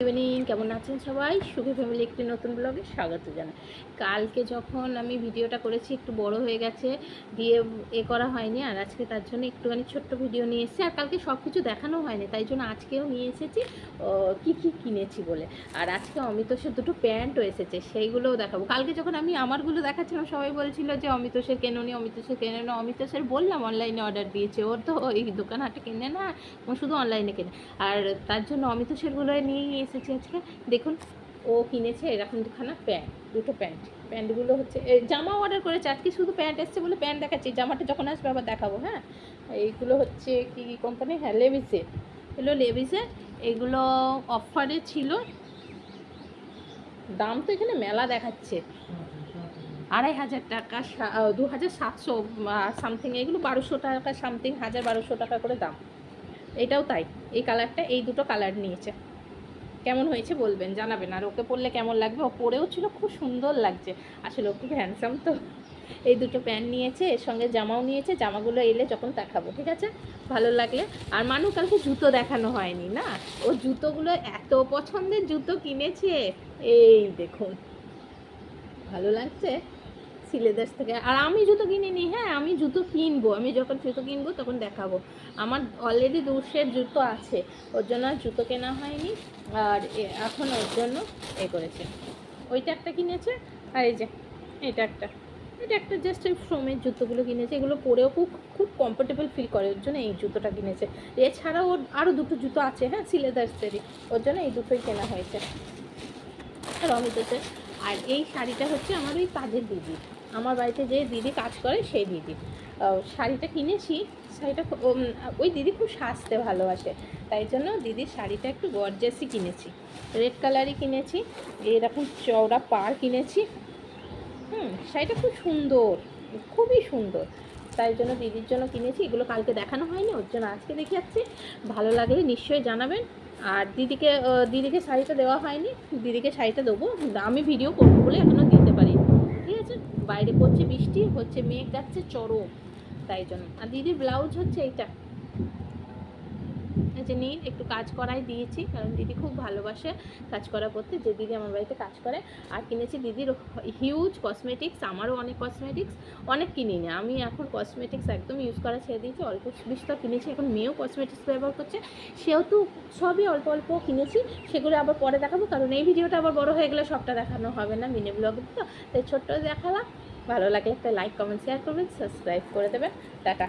Evening, কেমন আছেন সবাই? সুখী ফ্যামিলি একটি নতুন ব্লগে স্বাগত জানাই। কালকে যখন আমি ভিডিওটা করেছি একটু বড় হয়ে গেছে, দিয়ে করা হয়নি। আর আজকে তার জন্য একটুখানি ছোট্ট ভিডিও নিয়ে এসেছি। আর কালকে সব কিছু দেখানো হয়নি, তাই জন্য আজকেও নিয়ে এসেছি কী কী কিনেছি বলে। আর আজকে অমিতোষের দুটো প্যান্টও এসেছে, সেইগুলোও দেখাবো। কালকে যখন আমি আমারগুলো দেখাচ্ছিলাম সবাই বলছিল যে অমিতোষের কেনোনি, অমিতোষের কেনে না। অমিতোষের বললাম অনলাইনে অর্ডার দিয়েছে, ওর তো এই দোকান হাটে কেনে না, ও শুধু অনলাইনে কেনে। আর তার জন্য অমিতোষেরগুলো নিয়ে এসেছি আজকে। দেখুন, ও কিনেছে এরকম দুখানা প্যান্ট, দুটো প্যান্টগুলো হচ্ছে জামা অর্ডার করেছে। আজকে শুধু প্যান্ট এসছে বলে প্যান্ট দেখাচ্ছি, জামাটা যখন আসবে আবার দেখাবো। হ্যাঁ, এইগুলো হচ্ছে কি কোম্পানি? হ্যাঁ, লেভিসের। এগুলো লেভিসের, এগুলো অফারে ছিল। দাম তো এখানে মেলা দেখাচ্ছে, 2500 টাকা, 2700 সামথিং। এগুলো 1200 টাকা সামথিং, 1200 টাকা করে দাম। এটাও তাই, এই কালারটা, এই দুটো কালার নিয়েছে। কেমন হয়েছে বলবেন, জানাবেন। আর ওকে পরলে কেমন লাগবে, ও পরেও ছিল, খুব সুন্দর লাগছে আসলে, ও খুব হ্যান্ডসাম তো। এই দুটো প্যান্ট নিয়েছে, এর সঙ্গে জামাও নিয়েছে। জামাগুলো এলে যখন দেখাবো, ঠিক আছে? ভালো লাগলে। আর মানু কালকে জুতো দেখানো হয়নি না, ও জুতোগুলো এত পছন্দের জুতো কিনেছে, এই দেখুন, ভালো লাগছে সিলেদার্স থেকে। আর আমি জুতো কিনিনি, হ্যাঁ আমি জুতো কিনবো, আমি যখন জুতো কিনবো তখন দেখাবো। আমার অলরেডি 2 সেট জুতো আছে, ওর জন্য আর জুতো কেনা হয়নি। আর এখন ওর জন্য করেছে, ওইটা একটা কিনেছে। আর এই যে এটা একটা জাস্ট ওই ফ্রমের জুতোগুলো কিনেছে। এগুলো পরেও খুব খুব কমফোর্টেবল ফিল করে, ওর জন্য এই জুতোটা কিনেছে। এছাড়াও ওর আরও দুটো জুতো আছে, হ্যাঁ সিলেদার্সেরই, ওর জন্য এই দুটোই কেনা হয়েছে। আর অমিততে। আর এই শাড়িটা হচ্ছে আমার ওই কাজের দিদি, আমার বাড়িতে যে দিদি কাজ করে সেই দিদি। শাড়িটা কিনেছি। শাড়িটা ওই দিদি খুব সাজতে ভালোবাসে, তাই জন্য দিদির শাড়িটা একটু গর্জিয়াসই কিনেছি। রেড কালারই কিনেছি, এরকম চওড়া পাড় কিনেছি। শাড়িটা খুব সুন্দর, খুবই সুন্দর, তাই জন্য দিদির জন্য কিনেছি। এগুলো কালকে দেখানো হয়নি, ওর জন্য আজকে দেখে যাচ্ছি। ভালো লাগলে নিশ্চয়ই জানাবেন। আর দিদিকে শাড়িটা দেওয়া হয়নি, দিদিকে শাড়িটা দেবো। আমি ভিডিও করবো বলে এখনও দিতে পারিনি, ঠিক আছে? বাইরে পড়ছে বৃষ্টি, হচ্ছে মেঘ যাচ্ছে চরম, তাই জন্য। আর দিদির ব্লাউজ হচ্ছে এইটা, যে নিয়ে একটু কাজ করাই দিয়েছি, কারণ দিদি খুব ভালোবাসে কাজ করা করতে, যে দিদি আমার বাড়িতে কাজ করে। আর কিনেছি দিদির হিউজ কসমেটিক্স, আমারও অনেক কসমেটিক্স, অনেক কিনিনি আমি। এখন কসমেটিক্স একদম ইউজ করা ছেড়ে দিয়েছি, অল্প বিস্তর কিনেছি। এখন মেয়েও কসমেটিক্স ব্যবহার করছে, সেহেতু সবই অল্প অল্প কিনেছি। সেগুলো আবার পরে দেখাবো, কারণ এই ভিডিওটা আবার বড় হয়ে গেলে সবটা দেখানো হবে না মিনি ব্লগে, তো তাই ছোট্ট দেখালাম। ভালো লাগলে একটা লাইক, কমেন্ট, শেয়ার করবেন, সাবস্ক্রাইব করে দেবেন। টাটা।